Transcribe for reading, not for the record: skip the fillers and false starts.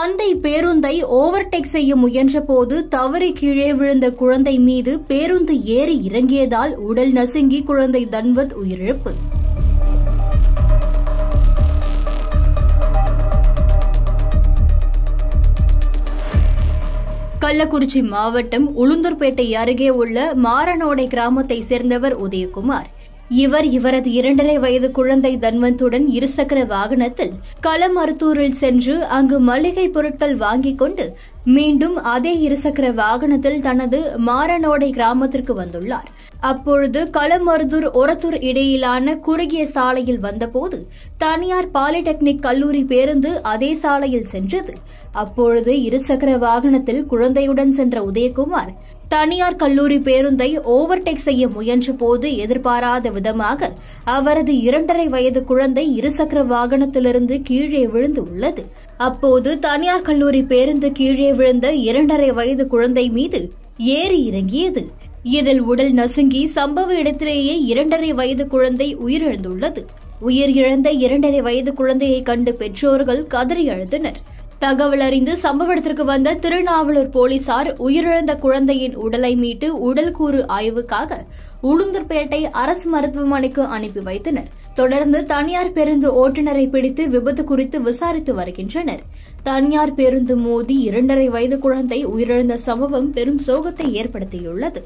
தந்தை பேருந்தை ஓவர்டேக் செய்ய முயன்றபோது தவறி கீழே விழுந்த குழந்தை மீது பேருந்து ஏறி இறங்கியதால் உடல் நசுங்கி குழந்தை தன்வந்த் உயிரிழப்பு. கள்ளக்குறிச்சி மாவட்டம் உளுந்தூர்பேட்டை அருகே உள்ள மாரனோடை கிராமத்தை சேர்ந்தவர் உதயகுமார். இவரது 2.5 வயது குழந்தை தன்வந்துடன் இருசக்கர வாகனத்தில் களமருத்தூரில் சென்று அங்கு மளிகை பொருட்கள் வாங்கிக் கொண்டு மீண்டும் அதே இருசக்கர வாகனத்தில் தனது மாரனோடை கிராமத்திற்கு வந்துள்ளார். அப்பொழுது களமருத்தூர் ஒரத்தூர் இடையிலான குறுகிய சாலையில் வந்தபோது தனியார் பாலிடெக்னிக் கல்லூரி பேருந்து அதே சாலையில் சென்றது. அப்பொழுது இருசக்கர வாகனத்தில் குழந்தையுடன் சென்ற உதயகுமார் தனியார் கல்லூரி பேருந்தை ஓவர்டேக் செய்ய முயன்றபோது எதிர்பாராத விதமாக அவரது 2.5 வயது குழந்தை இருசக்கர வாகனத்திலிருந்து கீழே விழுந்து உள்ளது. அப்போது தனியார் கல்லூரி பேருந்து கீழே விழுந்த 2.5 வயது குழந்தை மீது ஏறி இறங்கியது. இதில் உடல் நசுங்கி சம்பவ இடத்திலேயே 2.5 வயது குழந்தை உயிரிழந்துள்ளது. உயிரிழந்த 2.5 வயது குழந்தையை கண்டு பெற்றோர்கள் கதறி அழுதனர். தகவல் அறிந்து சம்பவ இடத்திற்கு வந்த திருநாவலூர் போலீசார் உயிரிழந்த குழந்தையின் உடலை மீட்டு உடல்கூறு ஆய்வுக்காக உளுந்தூர்பேட்டை அரசு மருத்துவமனைக்கு அனுப்பி வைத்தனர். தொடர்ந்து தனியார் பேருந்து ஓட்டுநரை பிடித்து விபத்து குறித்து விசாரித்து வருகின்றனர். தனியார் பேருந்து மோதி 2.5 வயது குழந்தை உயிரிழந்த சம்பவம் பெரும் சோகத்தை ஏற்படுத்தியுள்ளது.